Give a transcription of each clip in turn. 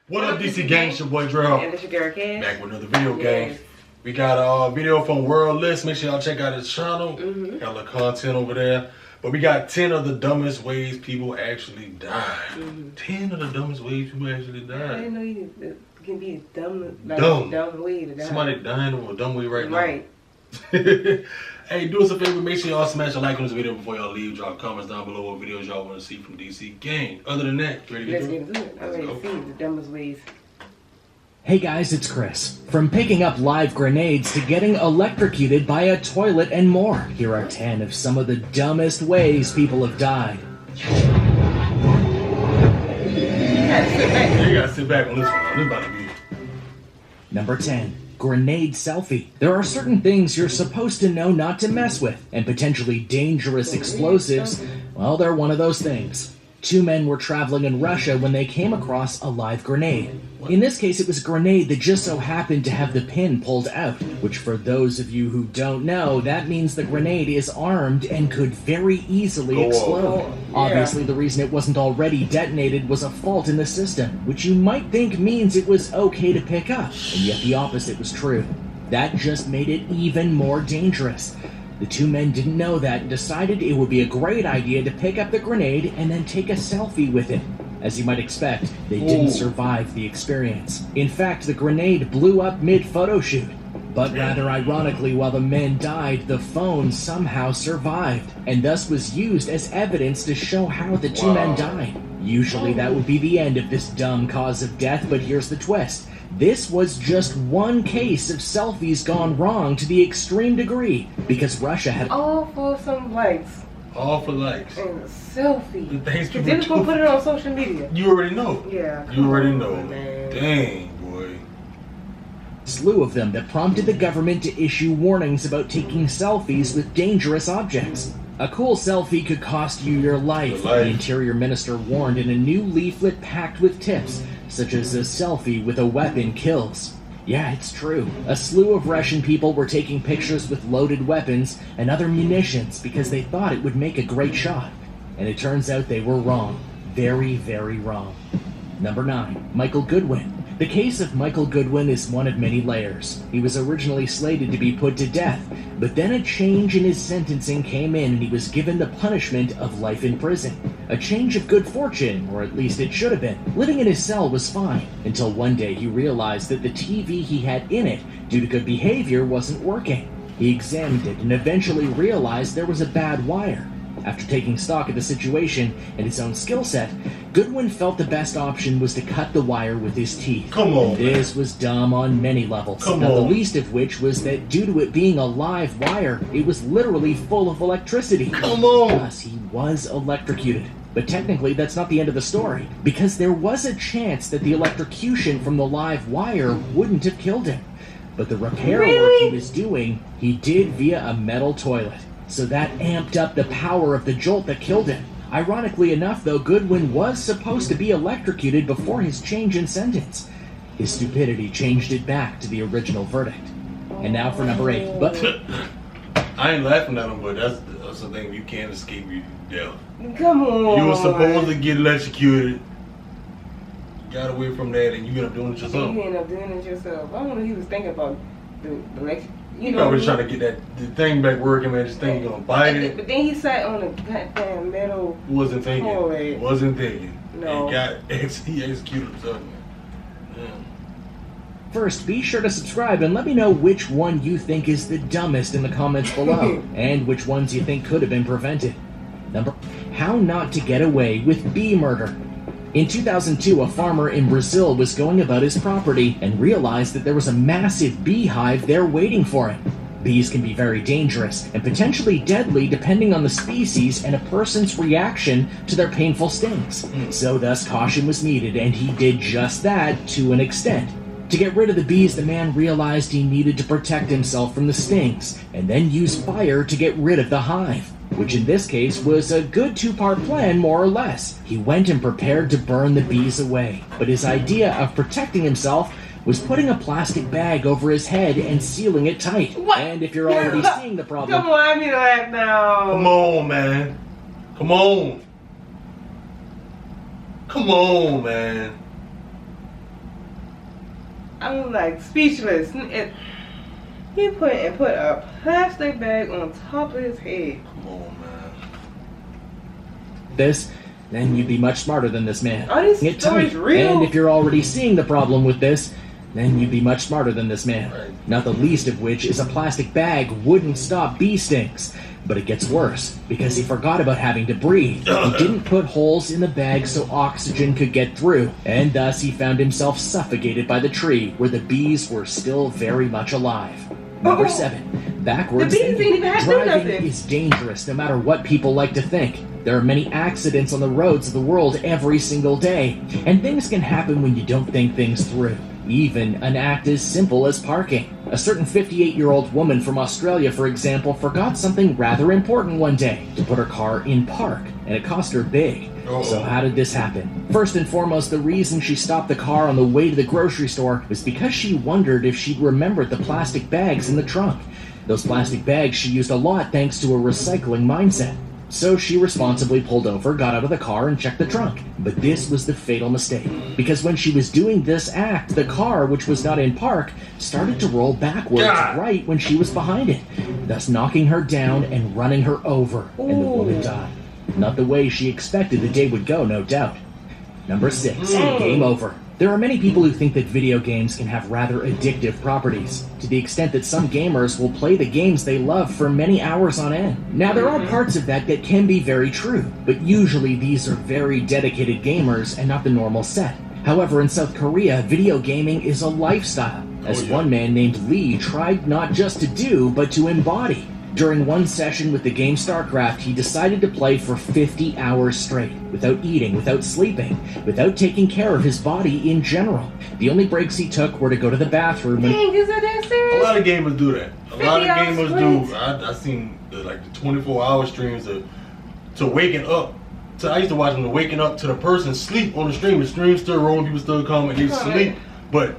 What up, DC Gang? It's your boy DreadHawk. And it's your girl Cash. Back with another video game. We got a video from World List. Make sure y'all check out his channel. Got a little content over there. But we got 10 of the dumbest ways people actually die. 10 of the dumbest ways people actually die. I didn't know you can be dumb way to die. Somebody dying over a dumb way right now. Right. Hey, do us a favor. Make sure y'all smash a like on this video before y'all leave. Drop comments down below what videos y'all want to see from DC Gang. Other than that, ready to Let's get get into it. I'm ready to see the dumbest ways. Hey guys, it's Chris. From picking up live grenades to getting electrocuted by a toilet and more, here are 10 of some of the dumbest ways people have died. You gotta sit back on this one. This about to be. Number 10. Grenade selfie. There are certain things you're supposed to know not to mess with, and potentially dangerous explosives, well, they're one of those things. Two men were traveling in Russia when they came across a live grenade. In this case, it was a grenade that just so happened to have the pin pulled out, which for those of you who don't know, that means the grenade is armed and could very easily explode. Obviously, the reason it wasn't already detonated was a fault in the system, which you might think means it was okay to pick up, and yet the opposite was true. That just made it even more dangerous. The two men didn't know that and decided it would be a great idea to pick up the grenade and then take a selfie with it. As you might expect, they didn't survive the experience. In fact, the grenade blew up mid-photo shoot. But rather ironically, while the men died, the phone somehow survived, and thus was used as evidence to show how the two men died. Usually that would be the end of this dumb cause of death, but here's the twist. This was just one case of selfies gone wrong to the extreme degree, because Russia had all for some likes. All for likes. And a selfie. The things people Then go put it on social media. You already know. Yeah. You already know. Man. Dang, boy. slew of them that prompted the government to issue warnings about taking selfies with dangerous objects. A cool selfie could cost you your life, the Interior Minister warned in a new leaflet packed with tips, such as a selfie with a weapon kills. Yeah, it's true. A slew of Russian people were taking pictures with loaded weapons and other munitions because they thought it would make a great shot. And it turns out they were wrong. Very, very wrong. Number 9. Michael Goodwin. The case of Michael Goodwin is one of many layers. He was originally slated to be put to death, but then a change in his sentencing came in and he was given the punishment of life in prison. A change of good fortune, or at least it should have been. Living in his cell was fine, until one day he realized that the TV he had in it, due to good behavior, wasn't working. He examined it and eventually realized there was a bad wire. After taking stock of the situation and his own skill set, Goodwin felt the best option was to cut the wire with his teeth. Come on. This was dumb on many levels. The least of which was that due to it being a live wire, it was literally full of electricity. Come on. Thus, he was electrocuted. But technically, that's not the end of the story, because there was a chance that the electrocution from the live wire wouldn't have killed him. But the repair work he was doing, he did via a metal toilet. So that amped up the power of the jolt that killed him. Ironically enough, though, Goodwin was supposed to be electrocuted before his change in sentence. His stupidity changed it back to the original verdict. And now for number 8. But I ain't laughing at him, but that's the thing. You can't escape your death. Come on. You were supposed to get electrocuted. Got away from that, and you ended up doing it yourself. You ended up doing it yourself. I don't know what he was thinking about the electric. You know, probably trying to get the thing back working, man. This thing gonna bite it. But then he sat on a goddamn metal. Wasn't thinking. Toilet. Wasn't thinking. No. And he executed himself, man. first, be sure to subscribe and let me know which one you think is the dumbest in the comments below, and which ones you think could have been prevented. Number, how not to get away with bee murder. In 2002, a farmer in Brazil was going about his property and realized that there was a massive beehive there waiting for him. Bees can be very dangerous and potentially deadly depending on the species and a person's reaction to their painful stings. So thus caution was needed, and he did just that to an extent. To get rid of the bees, the man realized he needed to protect himself from the stings and then use fire to get rid of the hive, which in this case was a good two-part plan, more or less. He went and prepared to burn the bees away, but his idea of protecting himself was putting a plastic bag over his head and sealing it tight. What? And if you're already seeing the problem... Come on, I mean that now. Come on, man. Come on. Come on, man. I'm like speechless. He put a plastic bag on top of his head. Come on, man. This, then you'd be much smarter than this man. Are these Get stories tight. real? And if you're already seeing the problem with this, then you'd be much smarter than this man. Right. Not the least of which is a plastic bag wouldn't stop bee stings. But it gets worse, because he forgot about having to breathe. He didn't put holes in the bag so oxygen could get through, and thus he found himself suffocated by the tree where the bees were still very much alive. Number 7, backwards The bees thinking. ain't even had to do Driving nothing. is dangerous no matter what people like to think. There are many accidents on the roads of the world every single day, and things can happen when you don't think things through. Even an act as simple as parking. A certain 58-year-old woman from Australia, for example, forgot something rather important one day, to put her car in park, and it cost her big. So how did this happen? First and foremost, the reason she stopped the car on the way to the grocery store was because she wondered if she'd remembered the plastic bags in the trunk. Those plastic bags she used a lot thanks to a recycling mindset. So she responsibly pulled over, got out of the car, and checked the trunk. But this was the fatal mistake, because when she was doing this act, the car, which was not in park, started to roll backwards right when she was behind it, thus knocking her down and running her over, and the woman died. Not the way she expected the day would go, no doubt. Number 6, game over. There are many people who think that video games can have rather addictive properties, to the extent that some gamers will play the games they love for many hours on end. Now, there are parts of that can be very true, but usually these are very dedicated gamers and not the normal set. However, in South Korea, video gaming is a lifestyle, as one man named Lee tried not just to do, but to embody. During one session with the game StarCraft, he decided to play for 50 hours straight, without eating, without sleeping, without taking care of his body in general. The only breaks he took were to go to the bathroom and... Dang, is it that A serious? lot of gamers do that. A lot of 50 hours gamers straight. do. I seen the 24-hour streams to waking up. So I used to watch them to waking up to the person sleep on the stream. The stream's still rolling, people still come and they sleep. But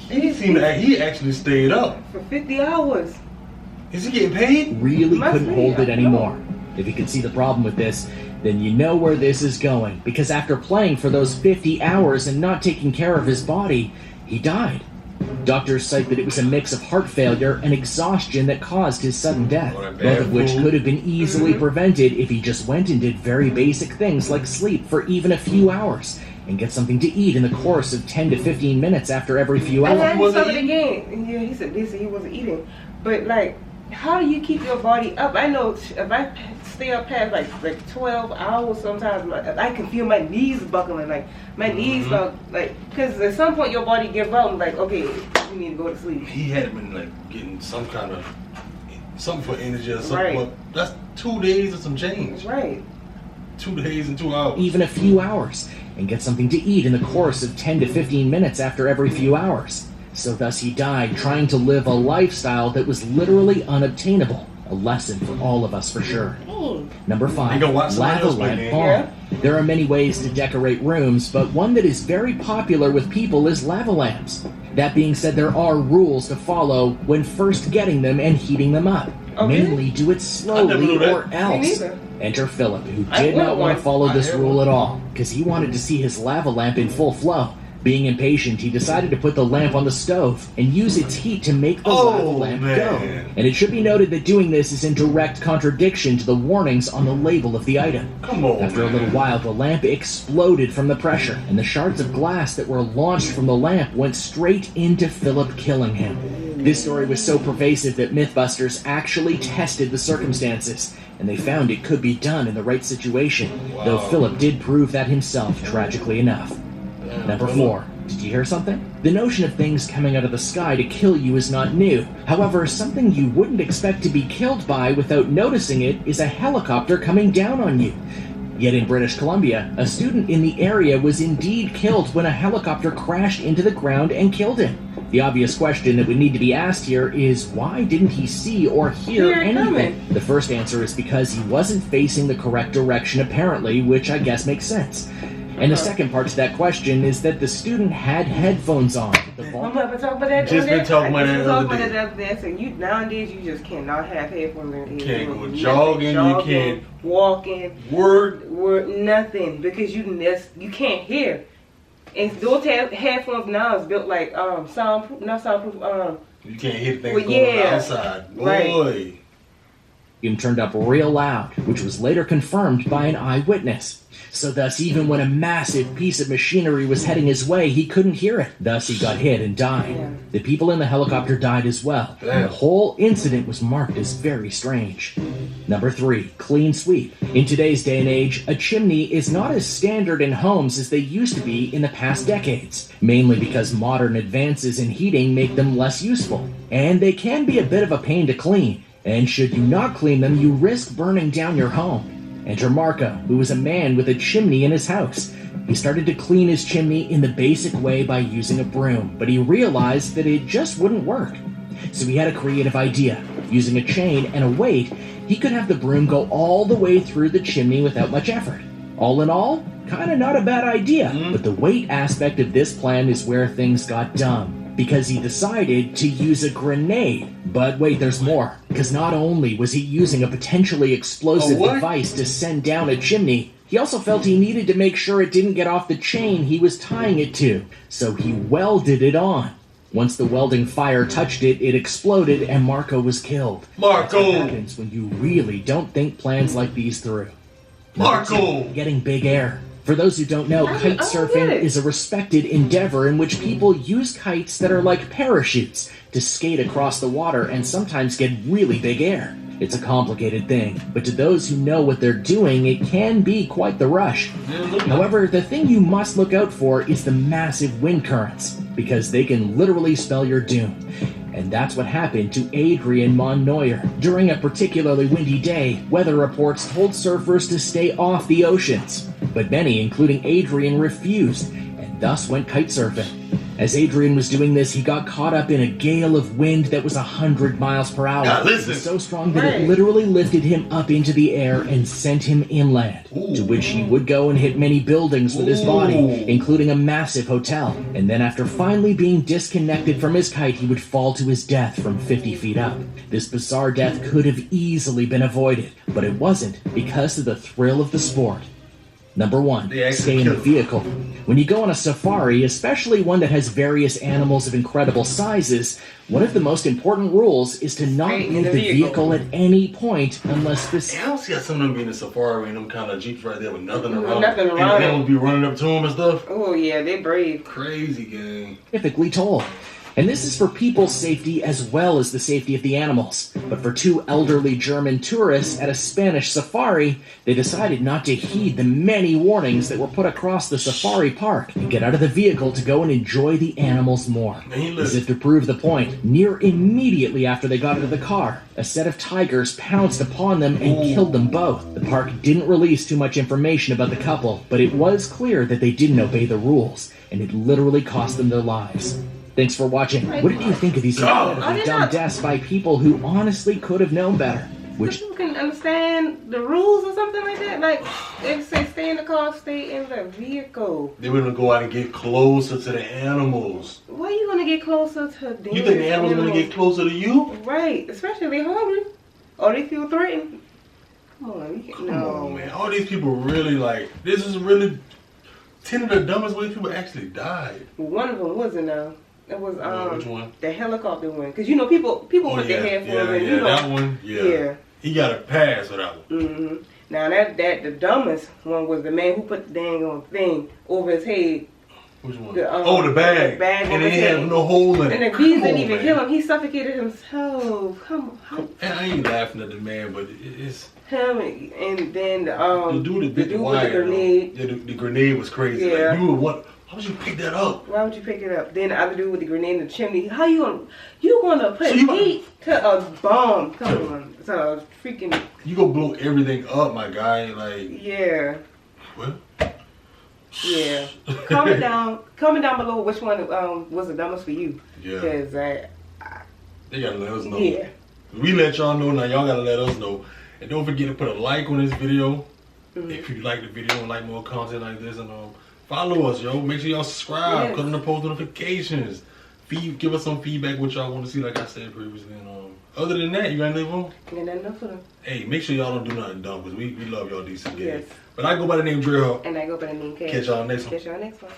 he actually stayed up. For 50 hours. Is he getting paid? really Must couldn't be, hold it I anymore. If you could see the problem with this, then you know where this is going, because after playing for those 50 hours and not taking care of his body, he died. Doctors cite that it was a mix of heart failure and exhaustion that caused his sudden death, both of which could have been easily prevented if he just went and did very basic things like sleep for even a few hours and get something to eat in the course of 10 to 15 minutes after every few And hours. then some of the game. Yeah, he said he wasn't eating. But like, how do you keep your body up? I know if I stay up past like 12 hours, sometimes I can feel my knees buckling. Like my knees go because at some point your body gives up. Like, okay, you need to go to sleep. He had been getting some kind of something for energy or something. Right. Well, that's 2 days and some change. Right. 2 days and 2 hours. Even a few hours, and get something to eat in the course of 10 to 15 minutes after every few hours. So thus he died trying to live a lifestyle that was literally unobtainable. A lesson for all of us for sure. Number 5, You gonna watch somebody lava else play lamp game? bomb. Yeah. There are many ways to decorate rooms, but one that is very popular with people is lava lamps. That being said, there are rules to follow when first getting them and heating them up. Okay. Mainly do it I slowly never knew that. or Me else. neither. Enter Philip, who I did want not want to one. follow I this have rule one. at all, because he wanted to see his lava lamp in full flow. Being impatient, he decided to put the lamp on the stove and use its heat to make the lava lamp go. And it should be noted that doing this is in direct contradiction to the warnings on the label of the item. Come on, After a little while, the lamp exploded from the pressure, and the shards of glass that were launched from the lamp went straight into Philip, killing him. This story was so pervasive that Mythbusters actually tested the circumstances, and they found it could be done in the right situation, though Philip did prove that himself, tragically enough. Number 4. Did you hear something? The notion of things coming out of the sky to kill you is not new. However, something you wouldn't expect to be killed by without noticing it is a helicopter coming down on you. Yet in British Columbia, a student in the area was indeed killed when a helicopter crashed into the ground and killed him. The obvious question that would need to be asked here is, why didn't he see or hear anything? The first answer is because he wasn't facing the correct direction apparently, which I guess makes sense. And the second part to that question is that the student had headphones on. The I'm volume about to talk about that. Just been talking about that the other day. Other day. So nowadays you just cannot have headphones in. You can't go jogging, you can't walking, word. nothing, because you can't hear. And those headphones now is built like soundproof, not soundproof. You can't hear things Well, going on yeah. outside. Boy. Right. Vacuum turned up real loud, which was later confirmed by an eyewitness. So thus, even when a massive piece of machinery was heading his way, he couldn't hear it. Thus, he got hit and died. Yeah. The people in the helicopter died as well. And the whole incident was marked as very strange. Number 3, clean sweep. In today's day and age, a chimney is not as standard in homes as they used to be in the past decades, mainly because modern advances in heating make them less useful. And they can be a bit of a pain to clean. And should you not clean them, you risk burning down your home. Enter Marco, who was a man with a chimney in his house. He started to clean his chimney in the basic way by using a broom, but he realized that it just wouldn't work. So he had a creative idea. Using a chain and a weight, he could have the broom go all the way through the chimney without much effort. All in all, kinda not a bad idea, but the weight aspect of this plan is where things got dumb, because he decided to use a grenade. But wait, there's more. Because not only was he using a potentially explosive device to send down a chimney, he also felt he needed to make sure it didn't get off the chain he was tying it to. So he welded it on. Once the welding fire touched it, it exploded and Marco was killed. That's what happens when you really don't think plans like these through. Marco! Getting big air. For those who don't know, kite surfing is a respected endeavor in which people use kites that are like parachutes to skate across the water and sometimes get really big air. It's a complicated thing, but to those who know what they're doing, it can be quite the rush. However, the thing you must look out for is the massive wind currents, because they can literally spell your doom. And that's what happened to Adrian Monnoyer. During a particularly windy day, weather reports told surfers to stay off the oceans. But many, including Adrian, refused, and thus went kite surfing. As Adrian was doing this, he got caught up in a gale of wind that was 100 miles per hour. It was so strong that it literally lifted him up into the air and sent him inland, to which he would go and hit many buildings with his body, including a massive hotel. And then after finally being disconnected from his kite, he would fall to his death from 50 feet up. This bizarre death could have easily been avoided, but it wasn't because of the thrill of the sport. Number 1, stay in the vehicle. When you go on a safari, especially one that has various animals of incredible sizes, one of the most important rules is to not leave the vehicle at any point unless I don't see how some of them be in a safari and them kind of jeeps right there with nothing around. Nothing around. And they would be running up to them and stuff. Oh yeah, they brave. Crazy gang. Specifically told. And this is for people's safety as well as the safety of the animals. But for 2 elderly German tourists at a Spanish safari, they decided not to heed the many warnings that were put across the safari park and get out of the vehicle to go and enjoy the animals more. As if to prove the point, near immediately after they got into the car, a set of tigers pounced upon them and killed them both. The park didn't release too much information about the couple, but it was clear that they didn't obey the rules, and it literally cost them their lives. Thanks for watching. What did you think of these incredibly dumb deaths by people who honestly could have known better? Which people can understand the rules or something like that. Like they say, stay in the car, stay in the vehicle. They wouldn't go out and get closer to the animals. Why are you gonna get closer to them? You think the animals gonna get closer to you? Right, especially if they're hungry or they feel threatened. Come on, Come on, man. All these people really this is really 10 of the dumbest ways people actually died. One of them wasn't It was which one? The helicopter one, because you know people with their headphones and you know that one. Yeah. He got a pass for that one. Now the dumbest one was the man who put the dang on thing over his head. Which one? The bag. The bag and it had no hole in it. And the bees didn't even kill him. He suffocated himself. Come on. And I ain't laughing at the man, but it's him. And then the dude with the grenade. Yeah, the grenade was crazy. Yeah. Why would you pick that up? Why would you pick it up? Then the other dude with the grenade in the chimney. How you gonna put heat to a bomb? Come on, it's a freaking. You gonna blow everything up, my guy? Yeah. What? Yeah. Comment down below which one was the dumbest for you. Yeah. Because they gotta let us know. Yeah. We let y'all know now. Y'all gotta let us know. And don't forget to put a like on this video if you like the video and like more content like this, and follow us, yo. Make sure y'all subscribe. Click on the post notifications. Give us some feedback what y'all want to see, like I said previously. And other than that, you got anything on? Ain't nothing else for them. Hey, make sure y'all don't do nothing dumb, because we love y'all decent. Yes. But I go by the name DreadHawk. And I go by the name K. Catch y'all next one. Catch y'all next one.